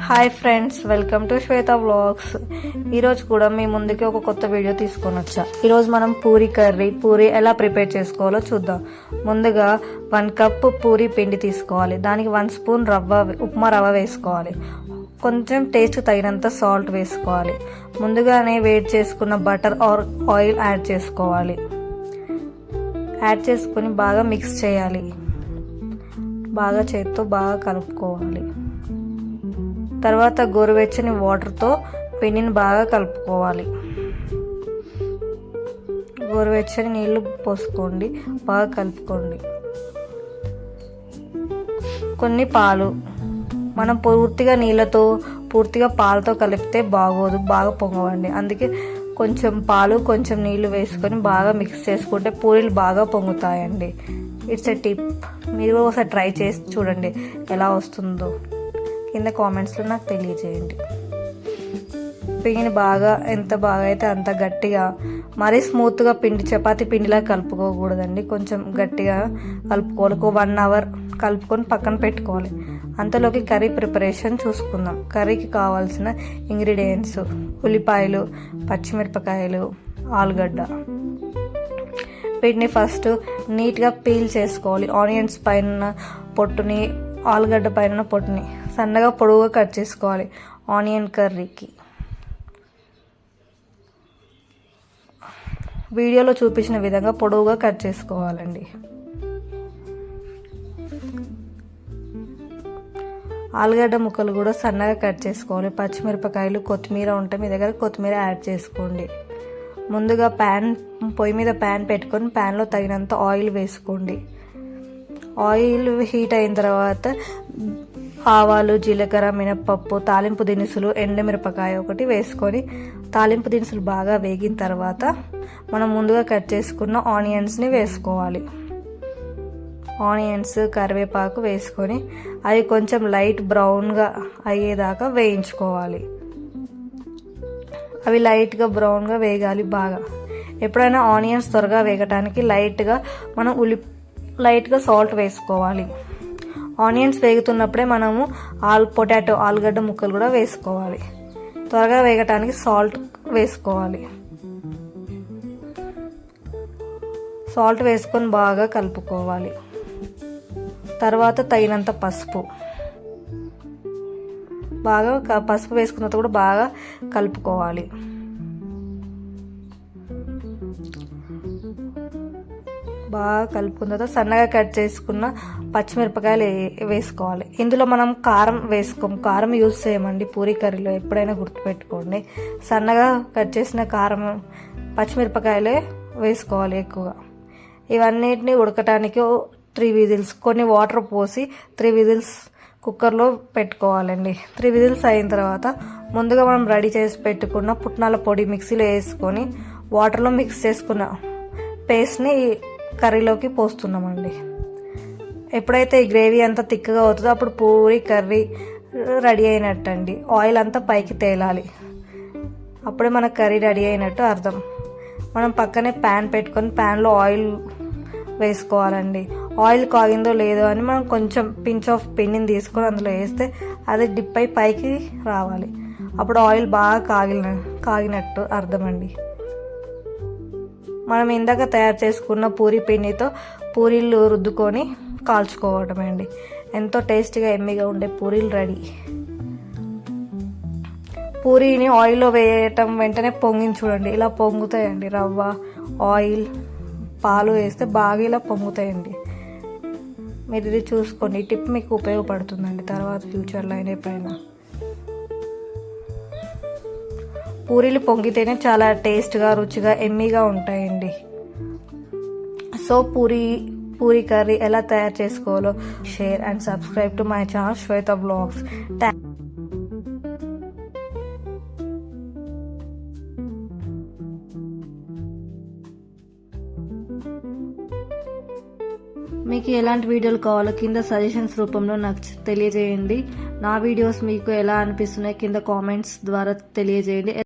Hi friends, welcome to Shweta vlogs. ఈరోజు కూడా మీ ముందుకి ఒక కొత్త వీడియో తీసుకొని వచ్చా. ఈరోజు మనం పూరి ఎలా ప్రిపేర్ చేసుకోవాలో చూద్దాం. ముందుగా 1 కప్ పూరి పిండి తీసుకోవాలి. దానికి 1 స్పూన్ ఉప్మా రవ్వ వేసుకోవాలి. కొంచెం టేస్ట్ తగినంత సాల్ట్ వేసుకోవాలి. ముందుగానే వేడి చేసుకున్న బటర్ ఆర్ ఆయిల్ యాడ్ చేసుకోవాలి. యాడ్ చేసుకొని బాగా మిక్స్ చేయాలి. బాగా చేత్తో బాగా కలుపుకోవాలి. తర్వాత గోరువెచ్చని వాటర్తో పిండిని బాగా కలుపుకోవాలి. గోరువెచ్చని నీళ్లు పోసుకోండి, బాగా కలుపుకోండి. కొన్ని పాలు, మనం పూర్తిగా పాలతో కలిపితే బాగోదు, బాగా పొంగవండి. అందుకే కొంచెం పాలు కొంచెం నీళ్లు వేసుకొని బాగా మిక్స్ చేసుకుంటే పూరీలు బాగా పొంగుతాయండి. It's a tip. మీరు ఒకసారి ట్రై చేసి చూడండి ఎలా వస్తుందో. కింద కామెంట్స్లో నాకు తెలియజేయండి. పిండిని ఎంత బాగా అయితే అంత గట్టిగా, మరీ స్మూత్గా చపాతీ పిండిలా కలుపుకోకూడదండి. కొంచెం గట్టిగా కలుపుకోవాలి. 1 అవర్ కలుపుకొని పక్కన పెట్టుకోవాలి. అంతలోకి కర్రీ ప్రిపరేషన్ చూసుకుందాం. కర్రీకి కావాల్సిన ఇంగ్రీడియంట్స్: ఉల్లిపాయలు, పచ్చిమిరపకాయలు, ఆలుగడ్డ. వీటిని ఫస్ట్ నీట్గా పీల్ చేసుకోవాలి. ఆనియన్స్ పైన పొట్టుని, ఆలుగడ్డ పైన పొట్టుని సన్నగా పొడవుగా కట్ చేసుకోవాలి. ఆనియన్ కర్రీకి వీడియోలో చూపించిన విధంగా పొడవుగా కట్ చేసుకోవాలండి. ఆలుగడ్డ ముక్కలు కూడా సన్నగా కట్ చేసుకోవాలి. పచ్చిమిరపకాయలు, కొత్తిమీర ఉంటే మీ దగ్గర కొత్తిమీర యాడ్ చేసుకోండి. ముందుగా పొయ్యి మీద ప్యాన్ పెట్టుకొని ప్యాన్లో తగినంత ఆయిల్ వేసుకోండి. ఆయిల్ హీట్ అయిన తర్వాత ఆవాలు, జీలకర్ర, మినప్పప్పు, తాలింపు దినుసులు, ఎండుమిరపకాయ ఒకటి వేసుకొని తాలింపు దినుసులు బాగా వేగిన తర్వాత మనం ముందుగా కట్ చేసుకున్న ఆనియన్స్ని వేసుకోవాలి. ఆనియన్స్, కరివేపాకు వేసుకొని అవి కొంచెం లైట్ బ్రౌన్గా అయ్యేదాకా వేయించుకోవాలి. అవి లైట్గా బ్రౌన్గా వేగాలి బాగా. ఎప్పుడైనా ఆనియన్స్ త్వరగా వేగటానికి లైట్గా సాల్ట్ వేసుకోవాలి. ఆనియన్స్ వేగుతున్నప్పుడే మనము ఆలుగడ్డ ముక్కలు కూడా వేసుకోవాలి. త్వరగా వేగటానికి సాల్ట్ వేసుకోవాలి. సాల్ట్ వేసుకొని బాగా కలుపుకోవాలి. తర్వాత తగినంత పసుపు వేసుకున్న తర్వాత కూడా బాగా కలుపుకోవాలి. బాగా కలుపుకున్న తర్వాత సన్నగా కట్ చేసుకున్న పచ్చిమిరపకాయలు వేసుకోవాలి. ఇందులో మనం కారం యూజ్ చేయమండి పూరీ కర్రీలో, ఎప్పుడైనా గుర్తుపెట్టుకోండి. సన్నగా కట్ చేసిన పచ్చిమిరపకాయలే వేసుకోవాలి ఎక్కువగా. ఇవన్నిటిని ఉడకటానికి 3 విజిల్స్, కొన్ని వాటర్ పోసి 3 విజిల్స్ కుక్కర్లో పెట్టుకోవాలండి. 3 విజిల్స్ అయిన తర్వాత ముందుగా మనం రెడీ చేసి పెట్టుకున్న పుట్నాల పొడి మిక్సీలో వేసుకొని వాటర్లో మిక్స్ చేసుకున్న పేస్ట్ని కర్రీలోకి పోస్తున్నామండి. ఎప్పుడైతే ఈ గ్రేవీ అంతా థిక్గా అవుతుందో అప్పుడు పూరీ కర్రీ రెడీ అయినట్టండి. ఆయిల్ అంతా పైకి తేలాలి. అప్పుడే మన కర్రీ రెడీ అయినట్టు అర్థం. మనం పక్కనే ప్యాన్ పెట్టుకొని ప్యాన్లో ఆయిల్ వేసుకోవాలండి. ఆయిల్ కాగిందో లేదో అని మనం కొంచెం పించ్ ఆఫ్ పిండిని తీసుకొని అందులో వేస్తే అది డిప్ అయి పైకి రావాలి. అప్పుడు ఆయిల్ బాగా కాగినట్టు అర్థమండి. మనం ఇందాక తయారు చేసుకున్న పూరీ పిండితో పూరీలు రుద్దుకొని కాల్చుకోవటమే అండి. ఎంతో టేస్టీగా ఎమ్మిగా ఉండే పూరీలు రెడీ. పూరీని ఆయిల్లో వేయటం వెంటనే పొంగించి చూడండి, ఇలా పొంగుతాయండి. రవ్వ, ఆయిల్, పాలు వేస్తే బాగా ఇలా పొంగుతాయండి. మీరు ఇది చూసుకోండి. ఈ టిప్ మీకు ఉపయోగపడుతుందండి తర్వాత ఫ్యూచర్లో అయినా ఎప్పుడైనా. పూరీలు పొంగితేనే చాలా టేస్ట్గా, రుచిగా, ఎమ్మీగా ఉంటాయండి. సో పూరీ కర్రీ ఎలా తయారు చేసుకోవాలో share and subscribe to my channel Shweta vlogs. మీకు ఎలాంటి వీడియోలు కావాలో కింద సజెషన్స్ రూపంలో నాకు తెలియజేయండి. నా వీడియోస్ మీకు ఎలా అనిపిస్తున్నాయి కింద కామెంట్స్ ద్వారా తెలియజేయండి.